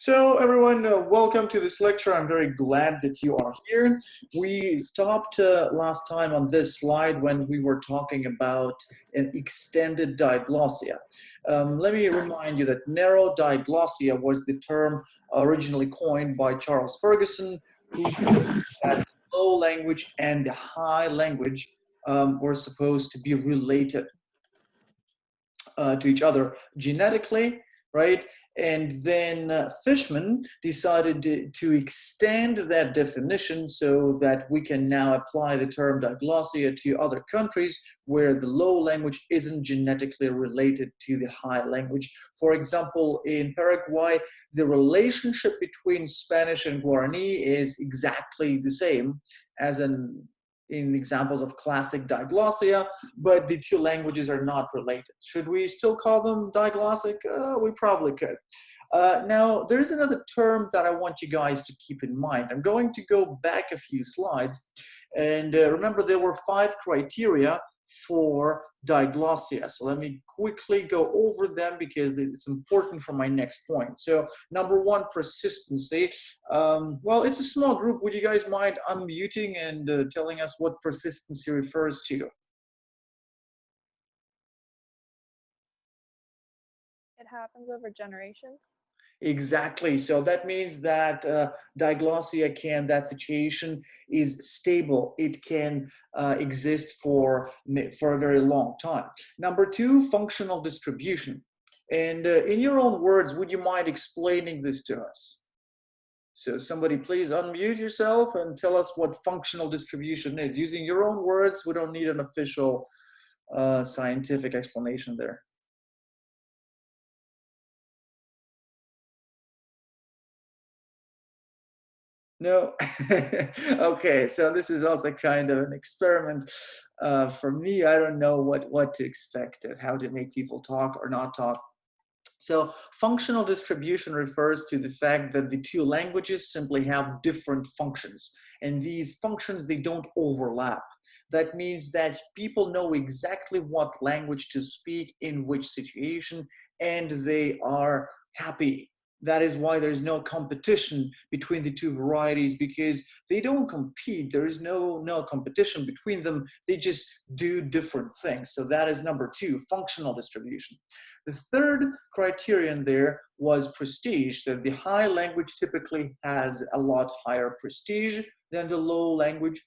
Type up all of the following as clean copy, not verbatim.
So everyone, welcome to this lecture. I'm very glad that you are here. We stopped last time on this slide when we were talking about an extended diglossia. Let me remind you that narrow diglossia was the term originally coined by Charles Ferguson, who claimed that the low language and the high language were supposed to be related to each other genetically, right? And then Fishman decided to extend that definition so that we can now apply the term diglossia to other countries where the low language isn't genetically related to the high language. For example, in Paraguay, the relationship between Spanish and Guarani is exactly the same as in examples of classic diglossia, but the two languages are not related. Should we still call them diglossic? We probably could. Now, there's another term that I want you guys to keep in mind. I'm going to go back a few slides, and remember there were 5 criteria for diglossia. So let me quickly go over them because it's important for my next point. So number 1, persistency. Well, it's a small group. Would you guys mind unmuting and telling us what persistency refers to? It happens over generations. Exactly. So that means that diglossia that situation is stable. It can exist for a very long time. Number 2, functional distribution. And in your own words, would you mind explaining this to us? So somebody please unmute yourself and tell us what functional distribution is. Using your own words, we don't need an official scientific explanation there. No. Okay, so this is also kind of an experiment. For me, I don't know what to expect, how to make people talk or not talk. So functional distribution refers to the fact that the two languages simply have different functions, and these functions, they don't overlap. That means that people know exactly what language to speak in which situation, and they are happy. That is why there's no competition between the two varieties, because they don't compete. There is no competition between them. They just do different things. So that is number 2, functional distribution. The third criterion there was prestige, that the high language typically has a lot higher prestige than the low language.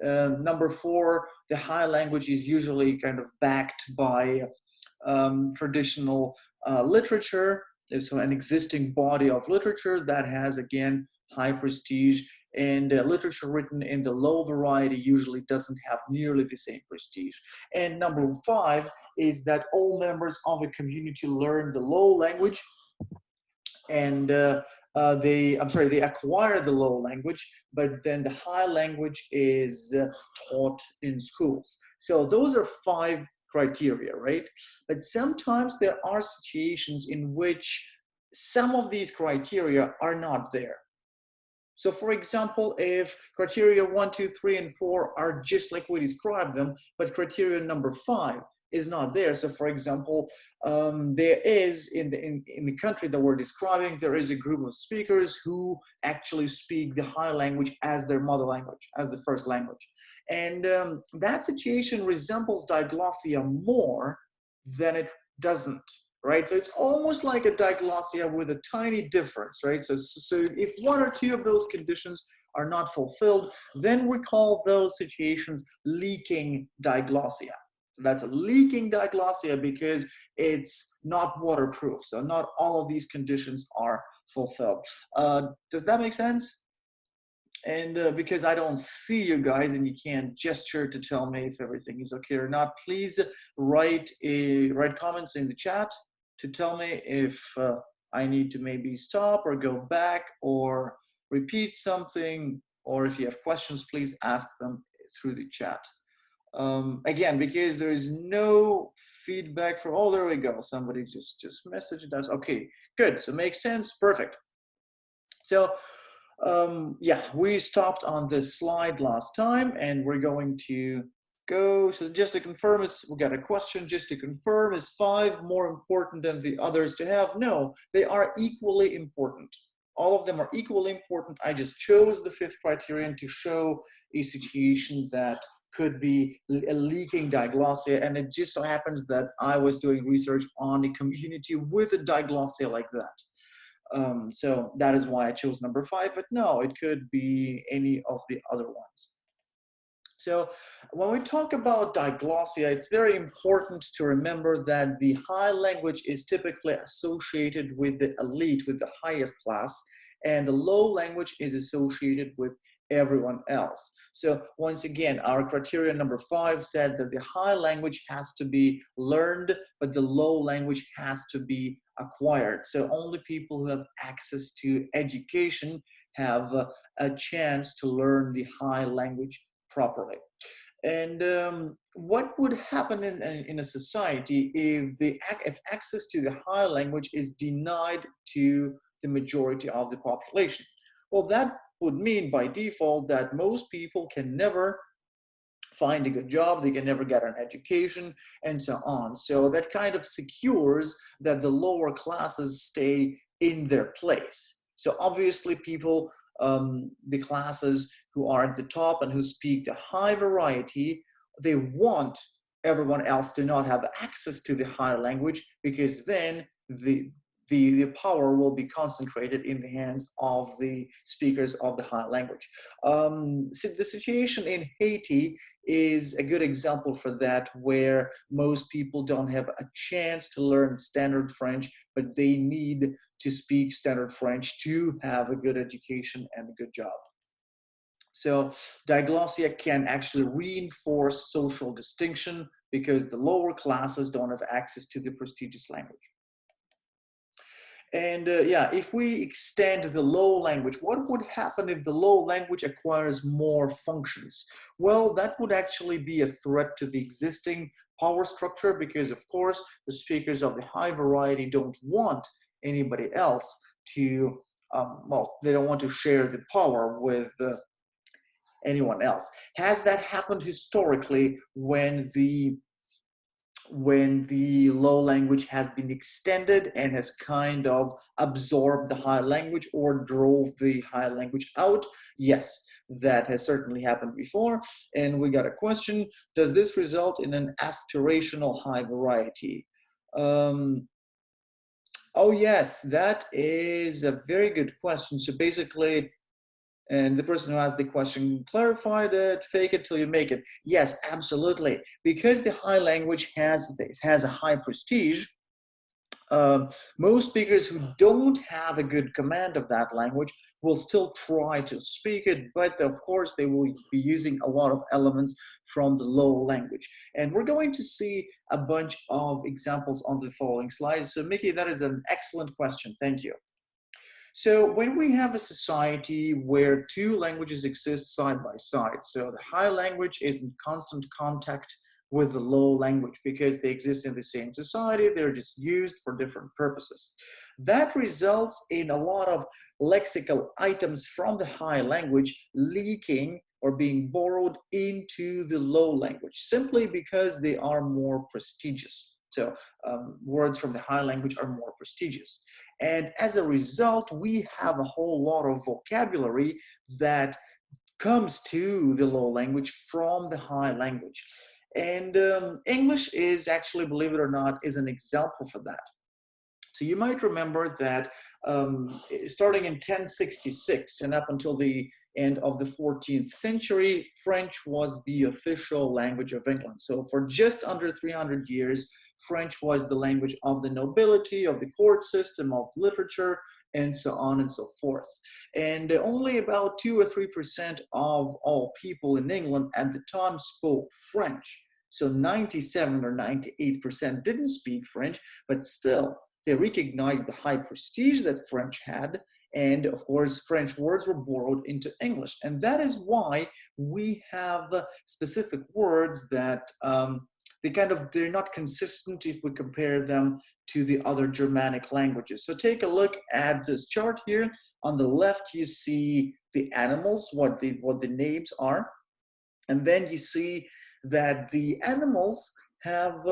Number 4, the high language is usually kind of backed by traditional literature, so an existing body of literature that has, again, high prestige, and literature written in the low variety usually doesn't have nearly the same prestige. And number 5 is that all members of a community learn the low language, and they acquire the low language, but then the high language is taught in schools. So those are 5 criteria, right? But sometimes there are situations in which some of these criteria are not there. So for example, if criteria 1, 2, 3, and 4 are just like we described them, but criteria number 5 is not there. So for example, there is in the country that we're describing, there is a group of speakers who actually speak the high language as their mother language, as the first language. And that situation resembles diglossia more than it doesn't, right? So it's almost like a diglossia with a tiny difference, right? So if 1 or 2 of those conditions are not fulfilled, then we call those situations leaking diglossia. So that's a leaking diglossia because it's not waterproof. So not all of these conditions are fulfilled. Does that make sense? And because I don't see you guys and you can't gesture to tell me if everything is okay or not, please write comments in the chat to tell me if I need to maybe stop or go back or repeat something, or if you have questions, please ask them through the chat. Again, because there is no feedback for, oh, there we go. Somebody just messaged us. Okay, good. So makes sense. Perfect. So yeah, we stopped on this slide last time, and we're going to go. So just to confirm, we got a question. Just to confirm, is 5 more important than the others to have? No, they are equally important. All of them are equally important. I just chose the 5th criterion to show a situation that could be a leaking diglossia, and it just so happens that I was doing research on a community with a diglossia like that. So that is why I chose number 5, but no, it could be any of the other ones. So when we talk about diglossia, it's very important to remember that the high language is typically associated with the elite, with the highest class, and the low language is associated with everyone else. So once again, our criteria number 5 said that the high language has to be learned, but the low language has to be acquired. So only people who have access to education have a chance to learn the high language properly. And what would happen in a society if access to the higher language is denied to the majority of the population? Well, that would mean by default that most people can never find a good job, they can never get an education, and so on. So that kind of secures that the lower classes stay in their place. So obviously people, the classes who are at the top and who speak the high variety, they want everyone else to not have access to the higher language, because then the power will be concentrated in the hands of the speakers of the high language. So the situation in Haiti is a good example for that, where most people don't have a chance to learn standard French, but they need to speak standard French to have a good education and a good job. So diglossia can actually reinforce social distinction because the lower classes don't have access to the prestigious language. And yeah, if we extend the low language, what would happen if the low language acquires more functions? Well, that would actually be a threat to the existing power structure, because of course the speakers of the high variety don't want anybody else to, well, they don't want to share the power with anyone else. Has that happened historically when the low language has been extended and has kind of absorbed the high language or drove the high language out? Yes, that has certainly happened before. And we got a question: does this result in an aspirational high variety? Oh yes, that is a very good question. So basically, and the person who asked the question clarified it, fake it till you make it. Yes, absolutely. Because the high language has a high prestige, most speakers who don't have a good command of that language will still try to speak it, but of course they will be using a lot of elements from the low language. And we're going to see a bunch of examples on the following slides. So Mickey, that is an excellent question. Thank you. So when we have a society where two languages exist side by side, so the high language is in constant contact with the low language because they exist in the same society, they're just used for different purposes. That results in a lot of lexical items from the high language leaking or being borrowed into the low language, simply because they are more prestigious. So words from the high language are more prestigious. And as a result, we have a whole lot of vocabulary that comes to the low language from the high language. And English is actually, believe it or not, is an example for that. So you might remember that starting in 1066 and up until the end of the 14th century, French was the official language of England. So for just under 300 years, French was the language of the nobility, of the court system, of literature, and so on and so forth. And only about 2 or 3% of all people in England at the time spoke French. So 97 or 98% didn't speak French, but still, they recognized the high prestige that French had, and of course, French words were borrowed into English. And that is why we have specific words that they're not consistent if we compare them to the other Germanic languages. So take a look at this chart here. On the left, you see the animals, what the names are. And then you see that the animals have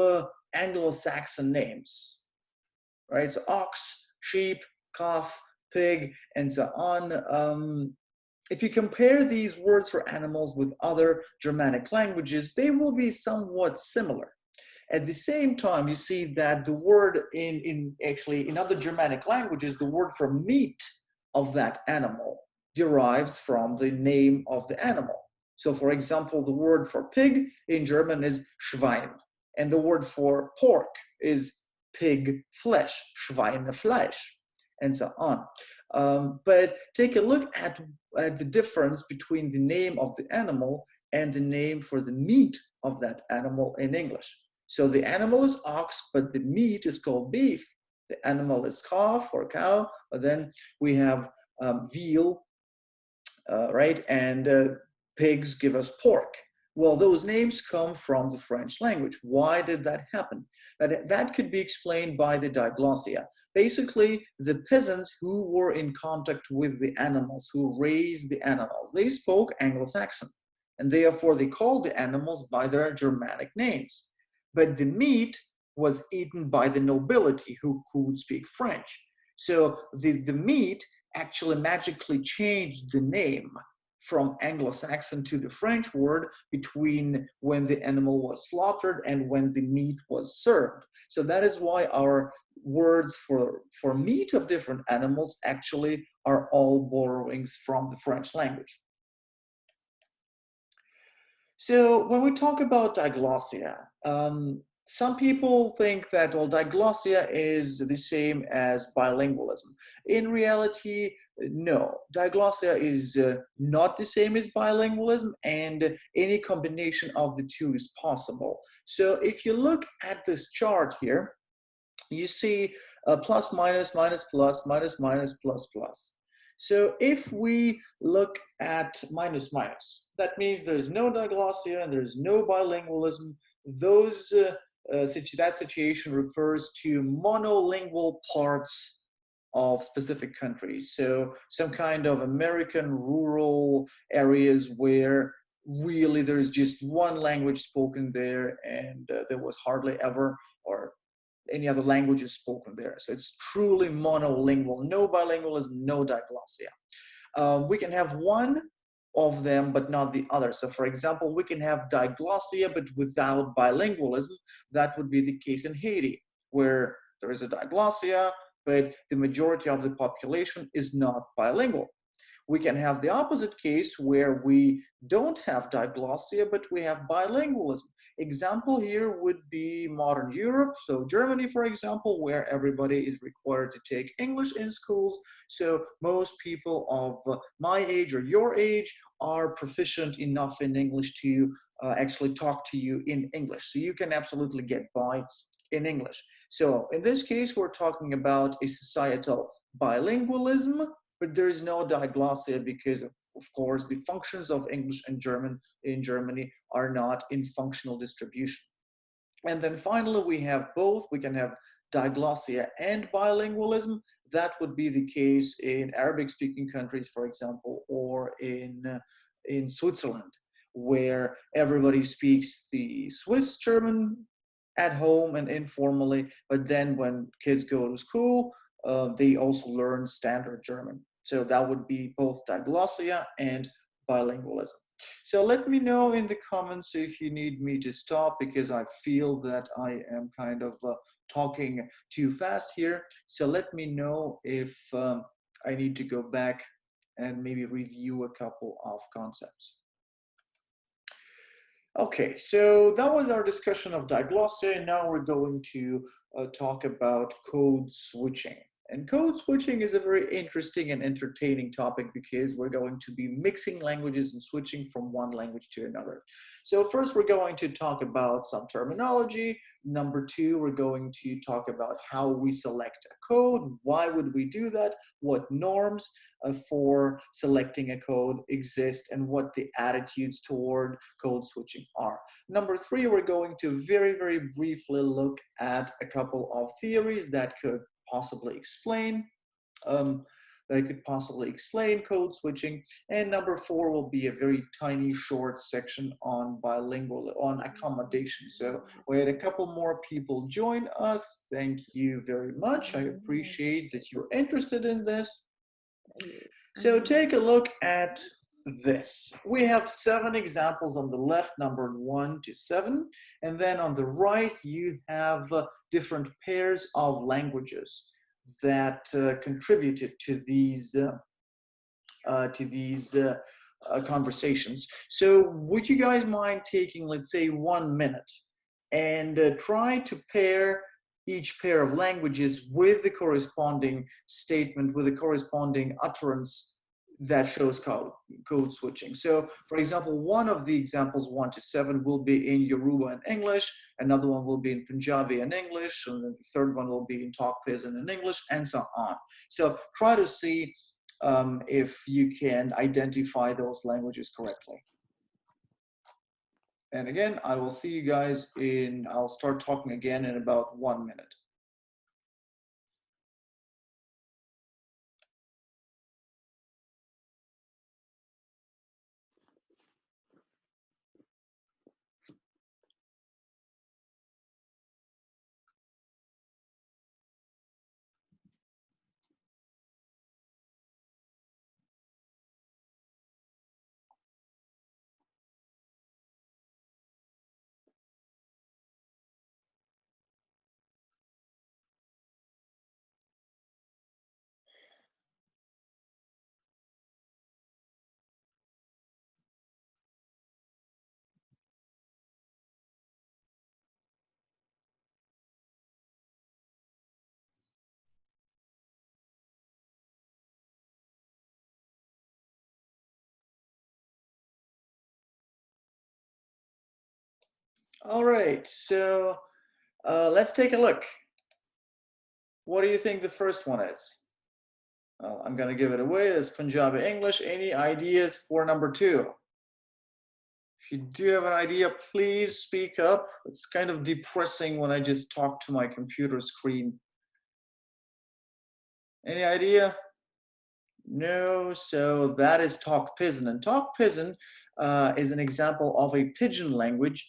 Anglo-Saxon names, right? So ox, sheep, calf, pig, and so on. If you compare these words for animals with other Germanic languages, they will be somewhat similar. At the same time, you see that the word actually in other Germanic languages, the word for meat of that animal derives from the name of the animal. So for example, the word for pig in German is Schwein, and the word for pork is pig flesh, Schweinefleisch, and so on. But take a look at the difference between the name of the animal and the name for the meat of that animal in English. So the animal is ox, but the meat is called beef. The animal is calf or cow, but then we have veal, right? And pigs give us pork. Well, those names come from the French language. Why did that happen? That could be explained by the diglossia. Basically, the peasants who were in contact with the animals, who raised the animals, they spoke Anglo-Saxon, and therefore they called the animals by their Germanic names. But the meat was eaten by the nobility who would speak French. So the meat actually magically changed the name from Anglo-Saxon to the French word between when the animal was slaughtered and when the meat was served. So that is why our words for meat of different animals actually are all borrowings from the French language. So when we talk about diglossia, some people think that, well, diglossia is the same as bilingualism. In reality, no. Diglossia is not the same as bilingualism, and any combination of the two is possible. So if you look at this chart here, you see plus, minus, minus, plus, minus, minus, plus, plus. So if we look at minus, minus, that means there's no diglossia and there's no bilingualism. That situation refers to monolingual parts of specific countries. So some kind of American rural areas where really there's just one language spoken there, and there was hardly ever or any other languages spoken there. So it's truly monolingual, no bilingualism, no diglossia. We can have one of them, but not the other. So for example, we can have diglossia, but without bilingualism. That would be the case in Haiti, where there is a diglossia, but the majority of the population is not bilingual. We can have the opposite case where we don't have diglossia, but we have bilingualism. Example here would be modern Europe, so Germany, for example, where everybody is required to take English in schools. So most people of my age or your age are proficient enough in English to actually talk to you in English. So you can absolutely get by in English. So in this case, we're talking about a societal bilingualism, but there is no diglossia because of course, the functions of English and German in Germany are not in functional distribution. And then finally, we have both. We can have diglossia and bilingualism. That would be the case in Arabic-speaking countries, for example, or in Switzerland, where everybody speaks the Swiss German at home and informally, but then when kids go to school, they also learn standard German. So that would be both diglossia and bilingualism. So let me know in the comments if you need me to stop, because I feel that I am kind of talking too fast here. So let me know if I need to go back and maybe review a couple of concepts. Okay, so that was our discussion of diglossia, and now we're going to talk about code switching. And code switching is a very interesting and entertaining topic because we're going to be mixing languages and switching from one language to another. So first, we're going to talk about some terminology. Number two, we're going to talk about how we select a code. Why would we do that? What norms for selecting a code exist, and what the attitudes toward code switching are. Number three, we're going to very, very briefly look at a couple of theories that could possibly explain that could possibly explain code switching. And number 4 will be a very tiny short section on on accommodation. So we had a couple more people join us. Thank you very much. I appreciate that you're interested in this. So take a look at this. We have 7 examples on the left, numbered 1 to 7, and then on the right you have different pairs of languages that contributed to these conversations. So would you guys mind taking, let's say, 1 minute and try to pair each pair of languages with the corresponding statement, with the corresponding utterance that shows code switching. So, for example, one of the examples 1 to 7 will be in Yoruba and English, another one will be in Punjabi and English, and then the third one will be in Tok Pisin and English, and so on. So try to see if you can identify those languages correctly. And again, I will see you guys I'll start talking again in about 1 minute. All right, so let's take a look. What do you think the first one is? Well, I'm going to give it away. It's Punjabi English. Any ideas for number 2? If you do have an idea, please speak up. It's kind of depressing when I just talk to my computer screen. Any idea? No, so that is Tok Pisin. And Tok Pisin is an example of a pidgin language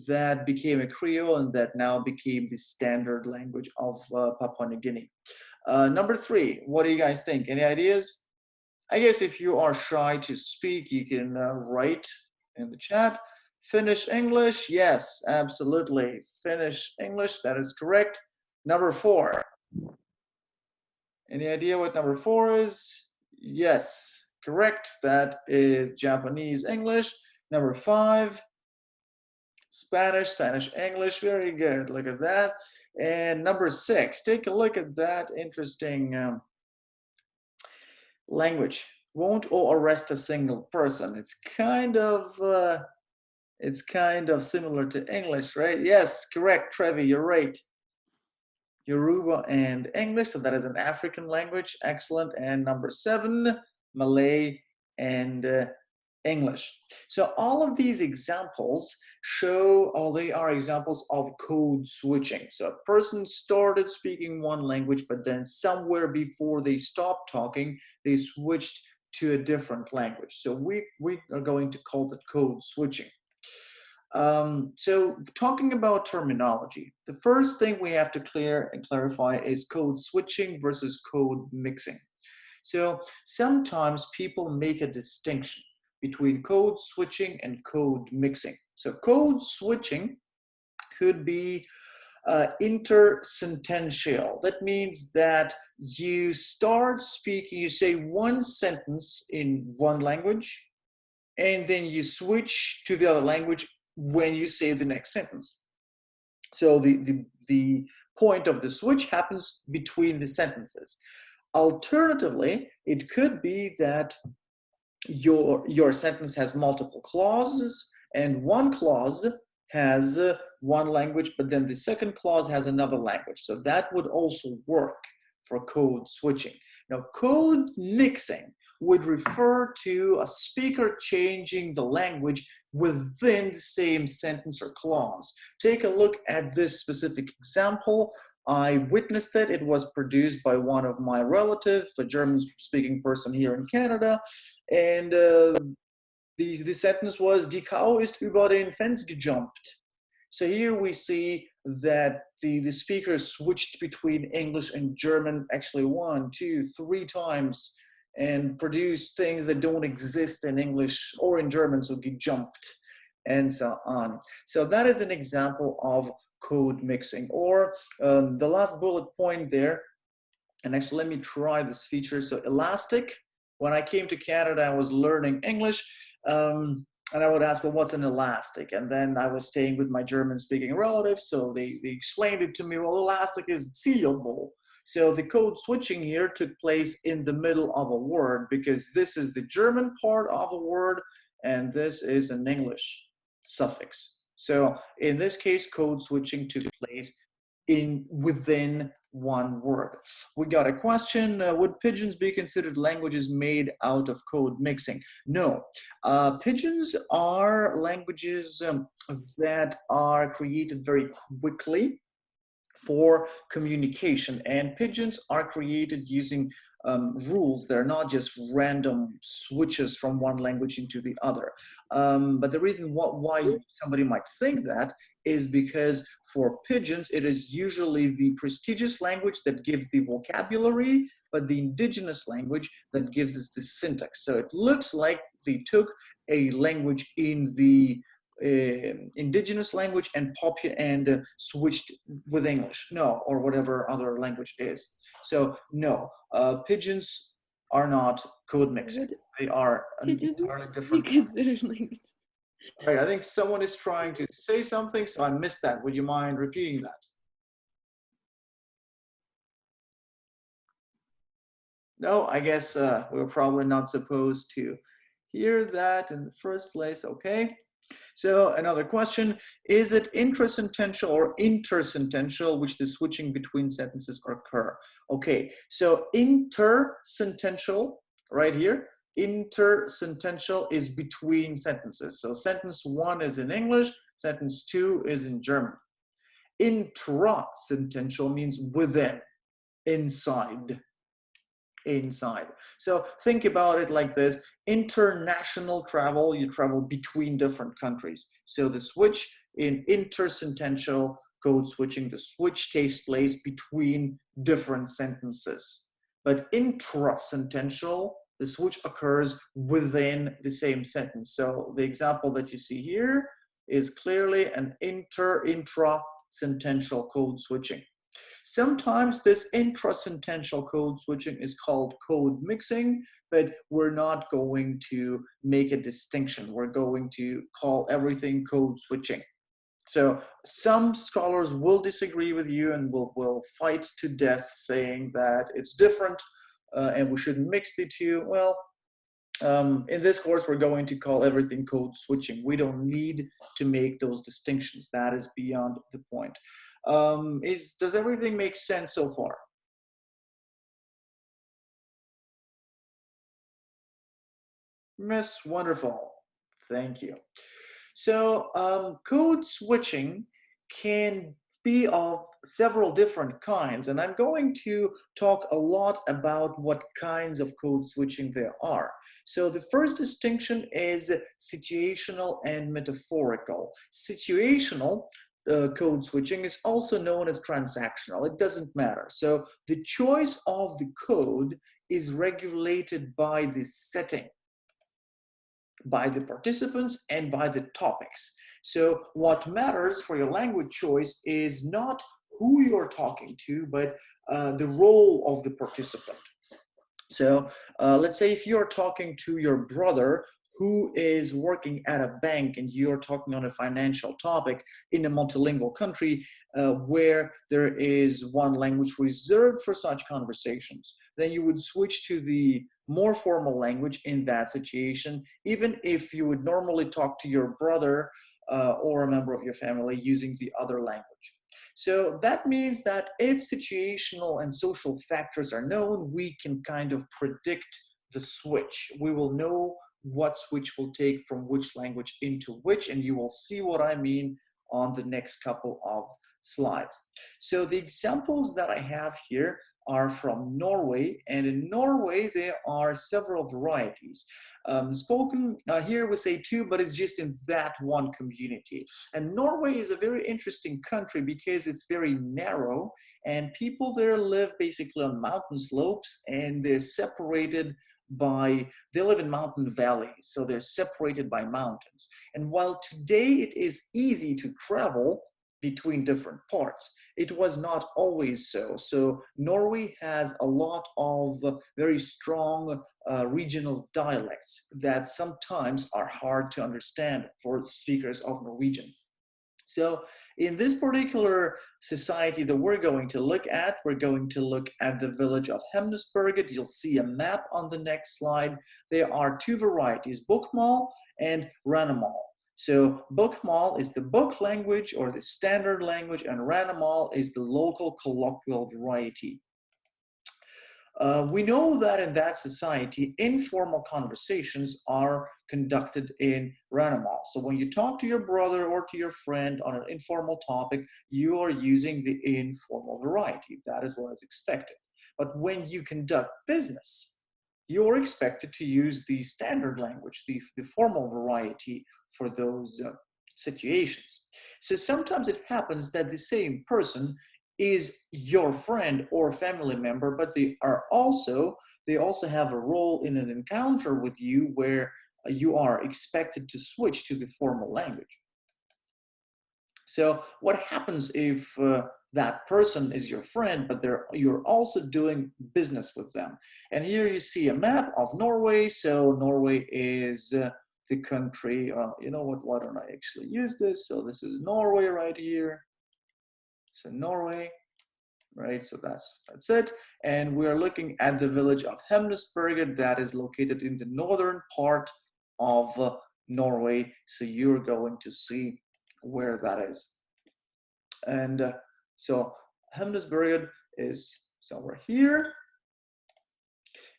that became a Creole and that now became the standard language of Papua New Guinea. Number 3, what do you guys think? Any ideas? I guess if you are shy to speak, you can write in the chat. Finnish English, yes, absolutely. Finnish English, that is correct. Number 4. Any idea what number 4 is? Yes, correct. That is Japanese English. Number 5, Spanish English. Very good. Look at that. And number 6, take a look at that interesting language. Won't or arrest a single person. It's kind of similar to English, right? Yes, correct, Trevi. You're right. Yoruba and English, so that is an African language. Excellent. And number 7, Malay and English. So all of these examples they are examples of code switching. So a person started speaking one language, but then somewhere before they stopped talking, they switched to a different language. So we are going to call that code switching. So talking about terminology, the first thing we have to clarify is code switching versus code mixing. So sometimes people make a distinction between code switching and code mixing. So code switching could be intersentential. That means that you start speaking, you say one sentence in one language, and then you switch to the other language when you say the next sentence. So the point of the switch happens between the sentences. Alternatively, it could be that your sentence has multiple clauses, and one clause has one language, but then the second clause has another language. So that would also work for code switching. Now, code mixing would refer to a speaker changing the language within the same sentence or clause. Take a look at this specific example. I witnessed it. It was produced by one of my relatives, a German-speaking person here in Canada, and the sentence was, Die Kau ist über den Fence gejumpt. So here we see that the speaker switched between English and German actually 1, 2, 3 times and produced things that don't exist in English or in German, so gejumped and so on. So that is an example of code mixing. Or the last bullet point there, and actually let me try this feature. So elastic, when I came to Canada, I was learning English, and I would ask, well, what's an elastic? And then I was staying with my German-speaking relatives, so they explained it to me. Well, elastic is ziehable. So the code switching here took place in the middle of a word, because this is the German part of a word, and this is an English suffix. So in this case, code switching took place within one word. We got a question, would pigeons be considered languages made out of code mixing? No, pigeons are languages that are created very quickly for communication, and pigeons are created using rules. They're not just random switches from one language into the other. But the reason why somebody might think that is because for pigeons, it is usually the prestigious language that gives the vocabulary, but the indigenous language that gives us the syntax. So it looks like they took a language in the indigenous language and switched with English, no, or whatever other language is. So no, pigeons are not code mixing. They are an entirely different. All right, I think someone is trying to say something, so I missed that. Would you mind repeating that? No, I guess we're probably not supposed to hear that in the first place. Okay. So another question, is it intrasentential or intersentential which the switching between sentences occur? Okay, so intersentential, right here, intersentential is between sentences. So sentence 1 is in English, sentence 2 is in German. Intrasentential means within, inside. So think about it like this. International travel, you travel between different countries. So the switch in intersentential code switching, the switch takes place between different sentences. But intrasentential, the switch occurs within the same sentence. So the example that you see here is clearly an intrasentential code switching. Sometimes this intrasentential code switching is called code mixing, but we're not going to make a distinction. We're going to call everything code switching. So some scholars will disagree with you and will fight to death saying that it's different and we shouldn't mix the two. Well, in this course, we're going to call everything code switching. We don't need to make those distinctions. That is beyond the point. Does everything make sense so far? Miss, wonderful. Thank you. So code switching can be of several different kinds, and I'm going to talk a lot about what kinds of code switching there are. So the first distinction is situational and metaphorical. Situational code switching is also known as transactional. It doesn't matter. So the choice of the code is regulated by the setting, by the participants, and by the topics. So what matters for your language choice is not who you're talking to, but the role of the participant. So let's say if you're talking to your brother who is working at a bank and you're talking on a financial topic in a multilingual country where there is one language reserved for such conversations, then you would switch to the more formal language in that situation, even if you would normally talk to your brother or a member of your family using the other language. So that means that if situational and social factors are known, we can kind of predict the switch. We will know what switch will take from which language into which, and you will see what I mean on the next couple of slides. So the examples that I have here are from Norway, and in Norway there are several varieties. Spoken here we say two, but it's just in that one community. And Norway is a very interesting country because it's very narrow, and people there live basically on mountain slopes, and they're separated by, they live in mountain valleys, so they're separated by mountains. And while today it is easy to travel between different parts, it was not always so. So Norway has a lot of very strong regional dialects that sometimes are hard to understand for speakers of Norwegian. So in this particular society that we're going to look at, we're going to look at the village of Hemnesberget. You'll see a map on the next slide. There are two varieties, Bokmål and Rannemal. So Bokmål is the book language or the standard language, and Rannemal is the local colloquial variety. We know that in that society, informal conversations are conducted in Rannemal. So when you talk to your brother or to your friend on an informal topic, you are using the informal variety. That is what is expected. But when you conduct business, you're expected to use the standard language, the formal variety for those situations. So sometimes it happens that the same person is your friend or family member, but they also have a role in an encounter with you where you are expected to switch to the formal language. So what happens if that person is your friend, but you're also doing business with them? And here you see a map of Norway. So Norway is the country, you know what, why don't I actually use this? So this is Norway right here. So Norway, right? So that's it. And we're looking at the village of Hemnesberget that is located in the northern part of Norway. So you're going to see where that is. And so Hemnesberget is somewhere here.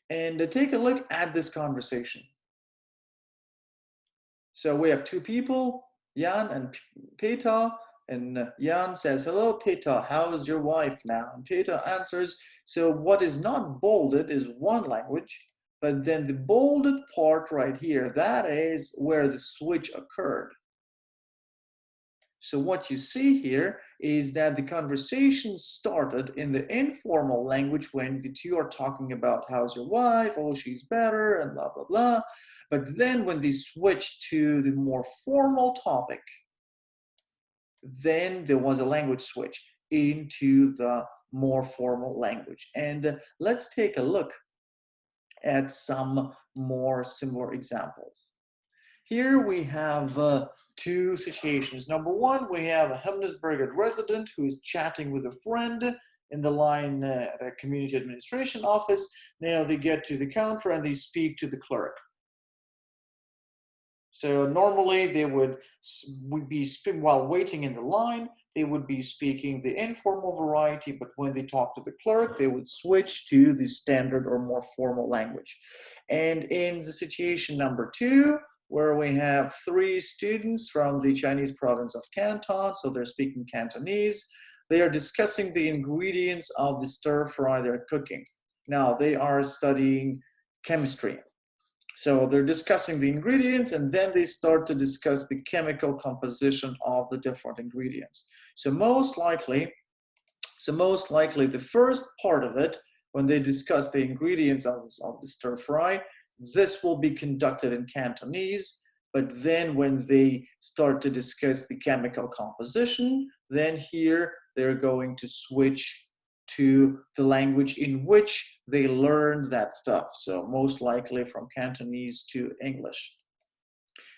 And take a look at this conversation. So we have two people, Jan and Peter. And Jan says, hello, Peter, how is your wife now? And Peter answers, so what is not bolded is one language, but then the bolded part right here, that is where the switch occurred. So what you see here is that the conversation started in the informal language when the two are talking about how's your wife, oh, she's better, and blah, blah, blah. But then when they switch to the more formal topic, then there was a language switch into the more formal language. And let's take a look at some more similar examples. Here we have two situations. Number one, we have a Hemnesberget resident who is chatting with a friend in the line at a community administration office. Now they get to the counter and they speak to the clerk. So normally they would be, while waiting in the line, they would be speaking the informal variety, but when they talk to the clerk, they would switch to the standard or more formal language. And in the situation number two, where we have three students from the Chinese province of Canton, so they're speaking Cantonese, they are discussing the ingredients of the stir fry they're cooking. Now they are studying chemistry. So they're discussing the ingredients, and then they start to discuss the chemical composition of the different ingredients. So most likely the first part of it, when they discuss the ingredients of the stir fry, this will be conducted in Cantonese. But then when they start to discuss the chemical composition, then here they're going to switch to the language in which they learned that stuff. So most likely from Cantonese to English.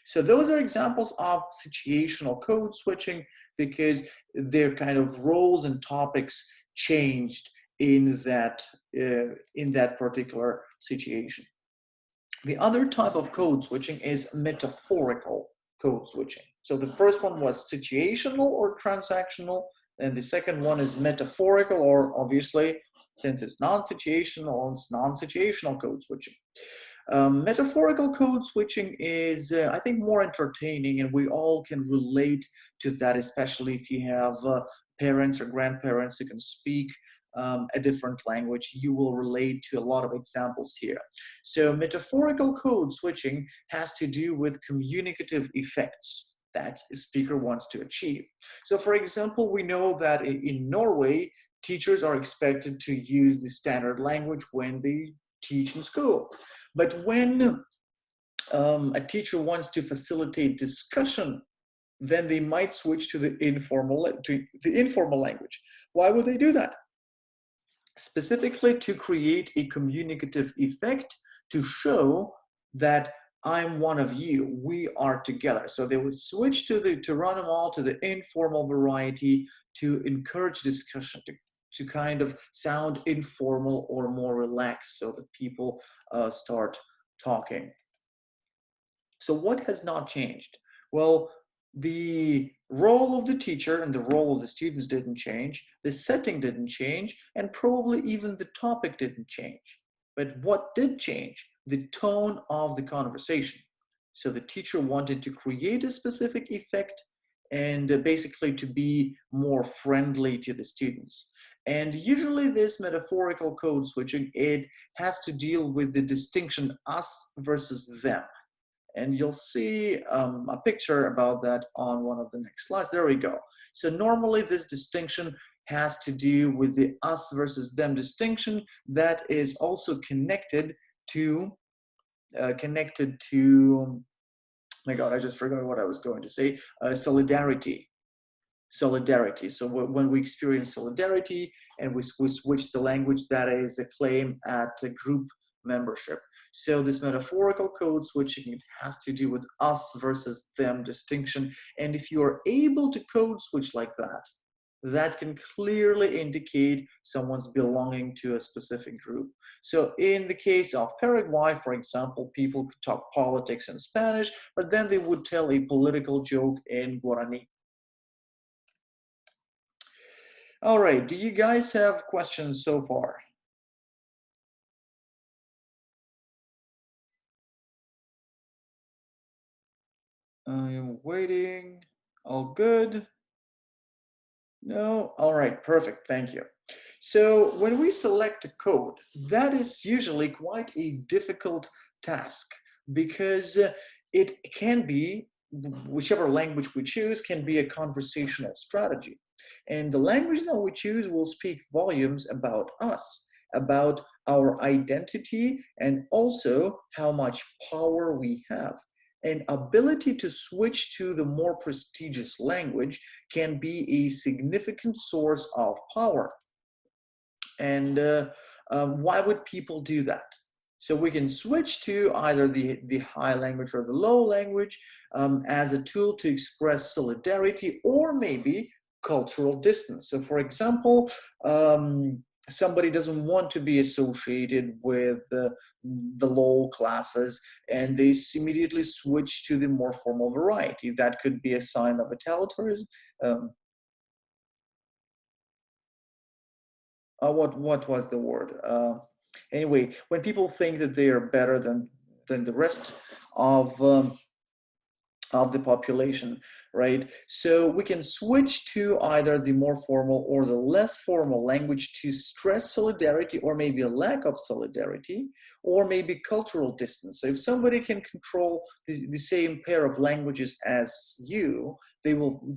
So those are examples of situational code switching because their kind of roles and topics changed in that particular situation. The other type of code switching is metaphorical code switching. So the first one was situational or transactional, and the second one is metaphorical, or obviously, since it's non-situational, it's non-situational code switching. Metaphorical code switching is, I think, more entertaining, and we all can relate to that, especially if you have parents or grandparents who can speak a different language, you will relate to a lot of examples here. So metaphorical code switching has to do with communicative effects that a speaker wants to achieve. So for example, we know that in Norway, teachers are expected to use the standard language when they teach in school. But when a teacher wants to facilitate discussion, then they might switch to the informal language. Why would they do that? Specifically to create a communicative effect, to show that I'm one of you, we are together. So they would switch to run them all to the informal variety to encourage discussion, to kind of sound informal or more relaxed so that people start talking. So what has not changed? Well, the role of the teacher and the role of the students didn't change, the setting didn't change, and probably even the topic didn't change. But what did change? The tone of the conversation. So the teacher wanted to create a specific effect and basically to be more friendly to the students. And usually this metaphorical code switching, it has to deal with the distinction us versus them. And you'll see a picture about that on one of the next slides. There we go. So normally this distinction has to do with the us versus them distinction that is also connected to, oh my God, I just forgot what I was going to say, solidarity. Solidarity. So when we experience solidarity and we switch the language, that is a claim at a group membership. So this metaphorical code switching, it has to do with us versus them distinction. And if you are able to code switch like that, that can clearly indicate someone's belonging to a specific group. So in the case of Paraguay, for example, people could talk politics in Spanish, but then they would tell a political joke in Guarani. All right, do you guys have questions so far? I am waiting. All good? No? All right, perfect, thank you. So when we select a code, that is usually quite a difficult task because it can be, whichever language we choose, can be a conversational strategy. And the language that we choose will speak volumes about us, about our identity, and also how much power we have. An ability to switch to the more prestigious language can be a significant source of power. And why would people do that? So we can switch to either the high language or the low language as a tool to express solidarity or maybe cultural distance. So for example, somebody doesn't want to be associated with the low classes and they immediately switch to the more formal variety. That could be a sign of totalitarianism. What was the word? Anyway, when people think that they are better than the rest of the population, right? So we can switch to either the more formal or the less formal language to stress solidarity or maybe a lack of solidarity or maybe cultural distance. So if somebody can control the same pair of languages as you, they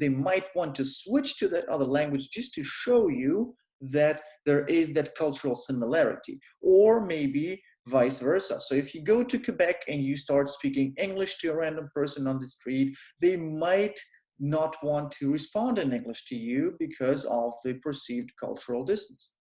might want to switch to that other language just to show you that there is that cultural similarity, or maybe vice versa. So if you go to Quebec and you start speaking English to a random person on the street, they might not want to respond in English to you because of the perceived cultural distance.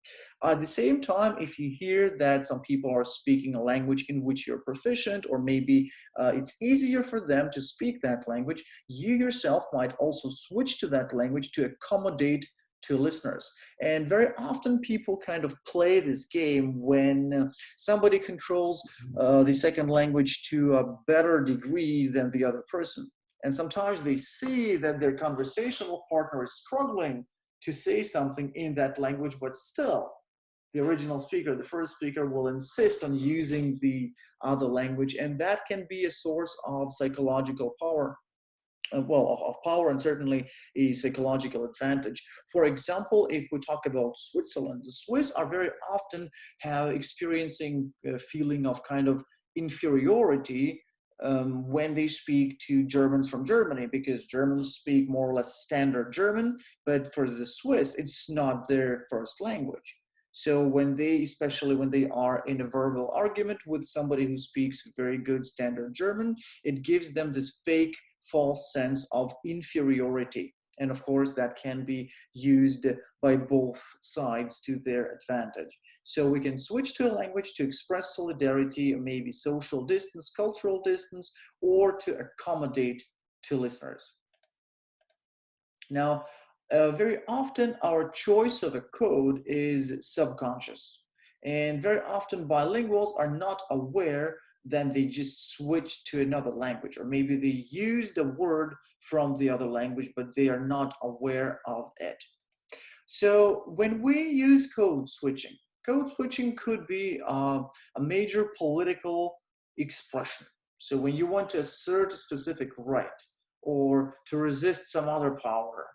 At the same time, if you hear that some people are speaking a language in which you're proficient, or maybe it's easier for them to speak that language, you yourself might also switch to that language to accommodate to listeners. And very often people kind of play this game when somebody controls the second language to a better degree than the other person. And sometimes they see that their conversational partner is struggling to say something in that language, but still the original speaker, the first speaker, will insist on using the other language, and that can be a source of psychological power. of power and certainly a psychological advantage. For example, if we talk about Switzerland, the Swiss are very often have experiencing a feeling of kind of inferiority when they speak to Germans from Germany, because Germans speak more or less standard German, but for the Swiss, it's not their first language. So when they, especially when they are in a verbal argument with somebody who speaks very good standard German, it gives them this fake false sense of inferiority. And of course, that can be used by both sides to their advantage. So we can switch to a language to express solidarity, maybe social distance, cultural distance, or to accommodate to listeners. Now, very often our choice of a code is subconscious. And very often bilinguals are not aware that they just switch to another language, or maybe they use the word from the other language, but they are not aware of it. So when we use code switching could be a major political expression. So when you want to assert a specific right or to resist some other power.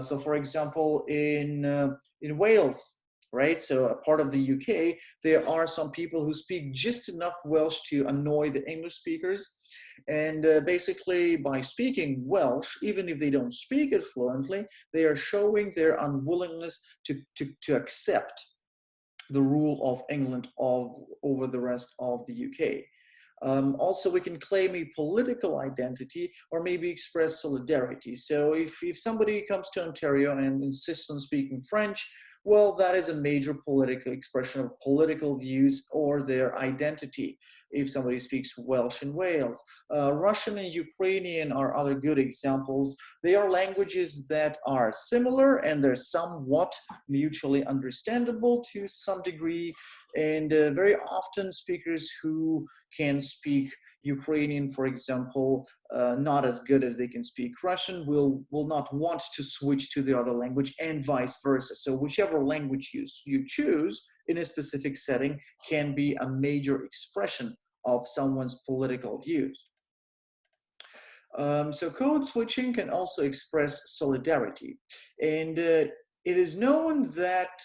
So for example, in Wales, right? So a part of the UK, there are some people who speak just enough Welsh to annoy the English speakers. And basically, by speaking Welsh, even if they don't speak it fluently, they are showing their unwillingness to accept the rule of England over the rest of the UK. Also, we can claim a political identity or maybe express solidarity. So if somebody comes to Ontario and insists on speaking French, well, that is a major political expression of political views or their identity. If somebody speaks Welsh in Wales, Russian and Ukrainian are other good examples. They are languages that are similar and they're somewhat mutually understandable to some degree. And very often speakers who can speak Ukrainian, for example, not as good as they can speak Russian, will not want to switch to the other language and vice versa. So whichever language you choose in a specific setting can be a major expression of someone's political views. So code switching can also express solidarity. And it is known that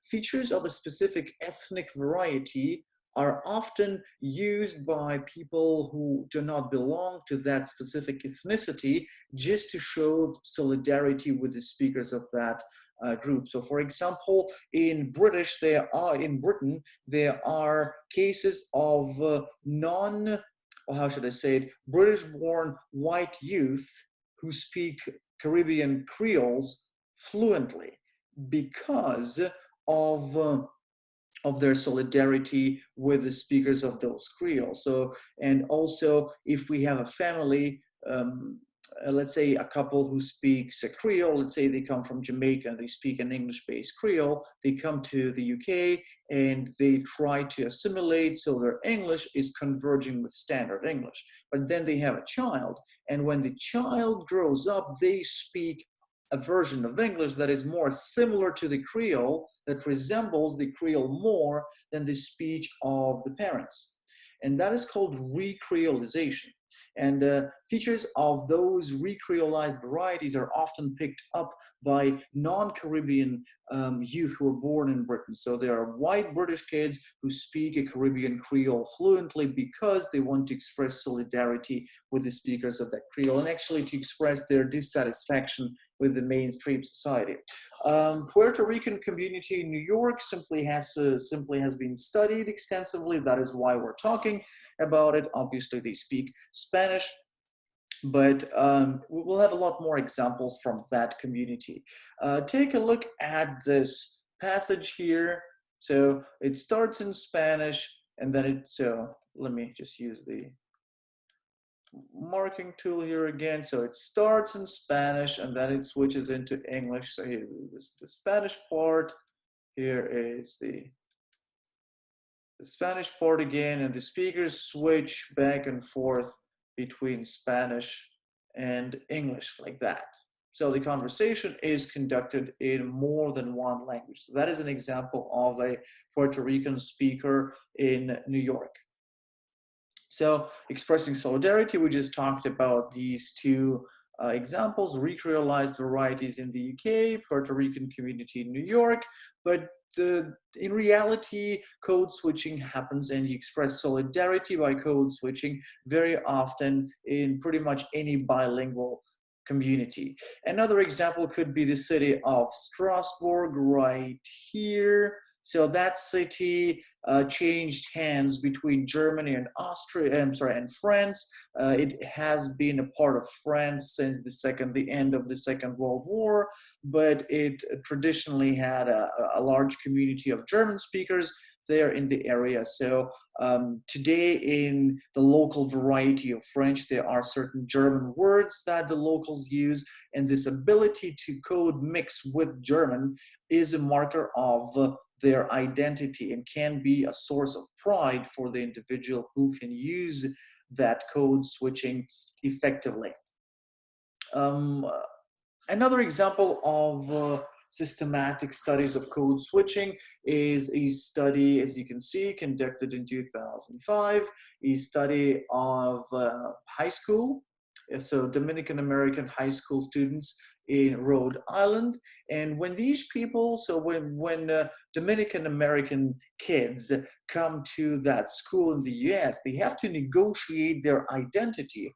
features of a specific ethnic variety are often used by people who do not belong to that specific ethnicity just to show solidarity with the speakers of that group. So for example, in Britain, there are cases of or how should I say it, British-born white youth who speak Caribbean Creoles fluently because of uh, of their solidarity with the speakers of those Creoles. So, and also if we have a family, let's say a couple who speaks a Creole, let's say they come from Jamaica and they speak an English-based Creole, they come to the UK and they try to assimilate, so their English is converging with standard English. But then they have a child, and when the child grows up, they speak a version of English that is more similar to the Creole, that resembles the Creole more than the speech of the parents. And that is called recreolization. And features of those recreolized varieties are often picked up by non-Caribbean youth who are born in Britain. So there are white British kids who speak a Caribbean Creole fluently because they want to express solidarity with the speakers of that Creole and actually to express their dissatisfaction with the mainstream society. Puerto Rican community in New York simply has been studied extensively. That is why we're talking about it. Obviously, they speak Spanish, but we'll have a lot more examples from that community. Take a look at this passage here. So it starts in Spanish, and then so let me just use the marking tool here again. So it starts in Spanish and then it switches into English. So here is the Spanish part. Here is the Spanish part again, and the speakers switch back and forth between Spanish and English like that. So the conversation is conducted in more than one language. So that is an example of a Puerto Rican speaker in New York. So expressing solidarity, we just talked about these two examples: recreolized varieties in the UK, Puerto Rican community in New York. But in reality, code switching happens, and you express solidarity by code switching very often in pretty much any bilingual community. Another example could be the city of Strasbourg right here. So that city changed hands between Germany and Austria. I'm sorry, and France. It has been a part of France since the end of the Second World War, but it traditionally had a large community of German speakers there in the area. So today, in the local variety of French, there are certain German words that the locals use, and this ability to code mix with German is a marker of their identity and can be a source of pride for the individual who can use that code switching effectively. Um, Another example of systematic studies of code switching is a study, as you can see, conducted in 2005, a study of high school, so Dominican American high school students in Rhode Island. And when these people, so when Dominican American kids come to that school in the US, they have to negotiate their identity,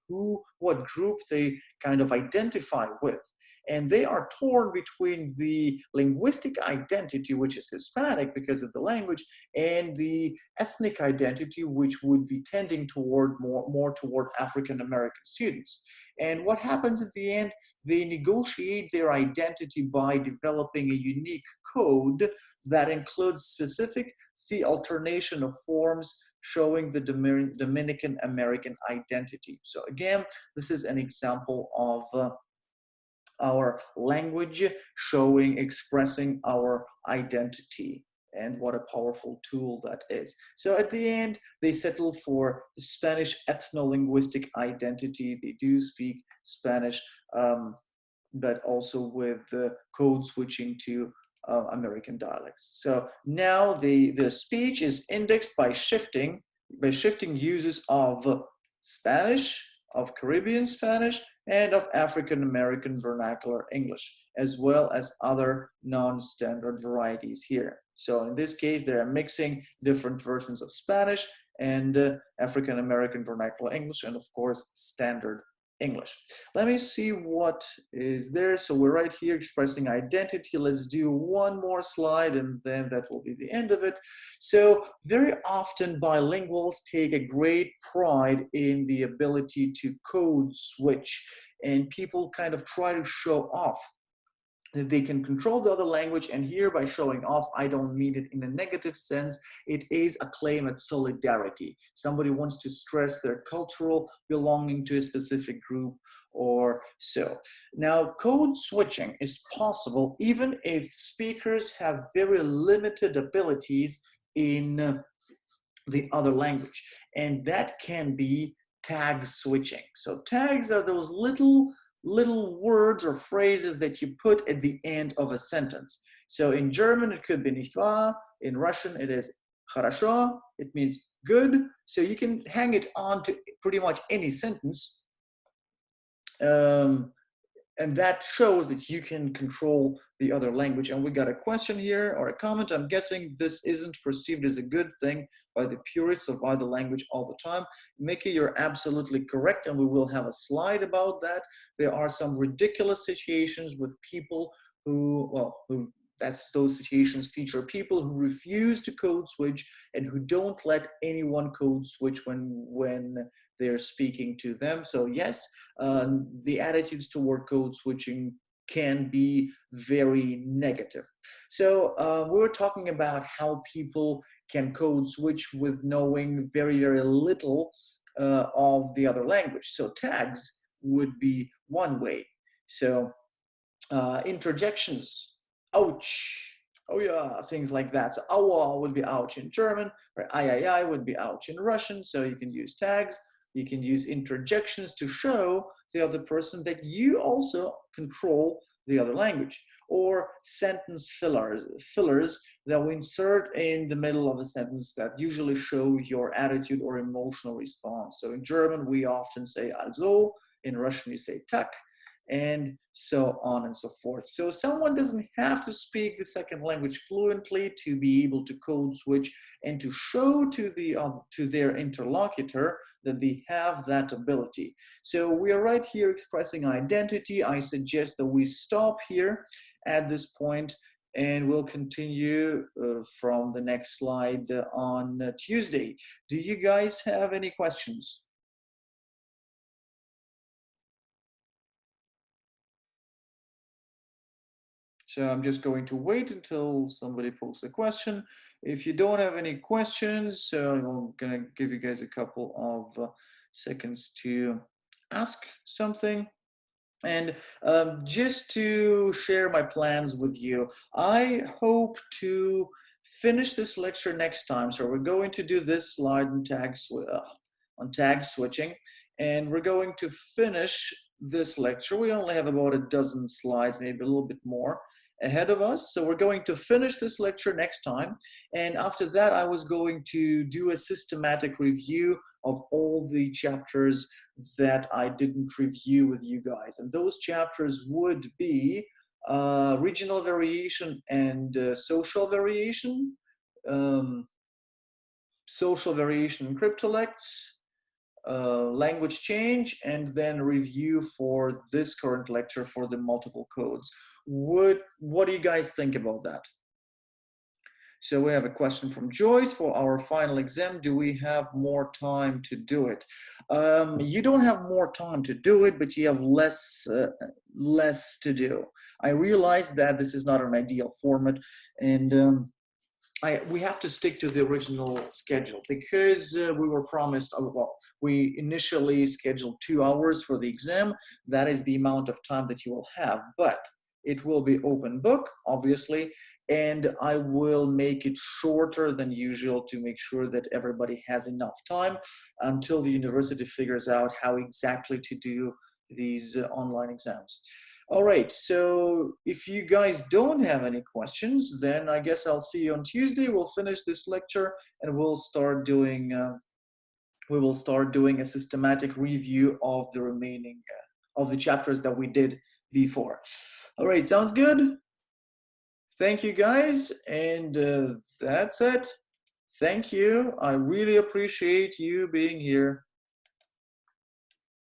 what group they kind of identify with. And they are torn between the linguistic identity, which is Hispanic because of the language, and the ethnic identity, which would be tending toward more toward African American students. And what happens at the end? They negotiate their identity by developing a unique code that includes specific the alternation of forms showing the Dominican American identity. So again, this is an example of our language showing, expressing our identity, and what a powerful tool that is. So at the end, they settle for the Spanish ethno-linguistic identity. They do speak Spanish, but also with the code switching to American dialects. So now the speech is indexed by shifting uses of Spanish, of Caribbean Spanish, and of African American vernacular English, as well as other non-standard varieties here. So in this case, they are mixing different versions of Spanish and African American vernacular English, and of course, standard English. Let me see what is there. So we're right here expressing identity. Let's do one more slide and then that will be the end of it. So very often bilinguals take a great pride in the ability to code switch, and people kind of try to show off that they can control the other language. And here, by showing off, I don't mean it in a negative sense. It is a claim at solidarity. Somebody wants to stress their cultural belonging to a specific group or so. Now, code switching is possible even if speakers have very limited abilities in the other language, and that can be tag switching. So tags are those little words or phrases that you put at the end of a sentence. So in German, it could be nicht wahr. In Russian, it is хорошо. It means good. So you can hang it on to pretty much any sentence. And that shows that you can control the other language. And we got a question here or a comment. I'm guessing this isn't perceived as a good thing by the purists of either language all the time. Mickey, you're absolutely correct, and we will have a slide about that. There are some ridiculous situations with people those situations feature people who refuse to code switch and who don't let anyone code switch when they're speaking to them. So yes, the attitudes toward code switching can be very negative. So we were talking about how people can code switch with knowing very, very little of the other language. So tags would be one way. So interjections, ouch, oh yeah, things like that. So aua would be ouch in German, or ai would be ouch in Russian. So you can use tags. You can use interjections to show the other person that you also control the other language, or sentence fillers that we insert in the middle of a sentence that usually show your attitude or emotional response. So in German, we often say also. In Russian, you say tak. and so on and so forth. So someone doesn't have to speak the second language fluently to be able to code switch and to show to their interlocutor that they have that ability. So we are right here expressing identity. I suggest that we stop here at this point, and we'll continue from the next slide on Tuesday. Do you guys have any questions? So I'm just going to wait until somebody posts a question. If you don't have any questions, I'm gonna give you guys a couple of seconds to ask something. And just to share my plans with you, I hope to finish this lecture next time. So we're going to do this slide on tag switching, and we're going to finish this lecture. We only have about a dozen slides, maybe a little bit more ahead of us. So we're going to finish this lecture next time. And after that, I was going to do a systematic review of all the chapters that I didn't review with you guys. And those chapters would be regional variation and social variation, social variation in cryptolects, language change, and then review for this current lecture for the multiple codes. What do you guys think about that? So we have a question from Joyce. For our final exam, do we have more time to do it? You don't have more time to do it, but you have less to do. I realize that this is not an ideal format, and we have to stick to the original schedule because we were promised, well, we initially scheduled 2 hours for the exam. That is the amount of time that you will have, but it will be open book, obviously, and I will make it shorter than usual to make sure that everybody has enough time until the university figures out how exactly to do these online exams. All right, so if you guys don't have any questions, then I guess I'll see you on Tuesday. We'll finish this lecture and we'll start doing a systematic review of the remaining of the chapters that we did before. All right, sounds good. Thank you guys, and that's it. Thank you. I really appreciate you being here.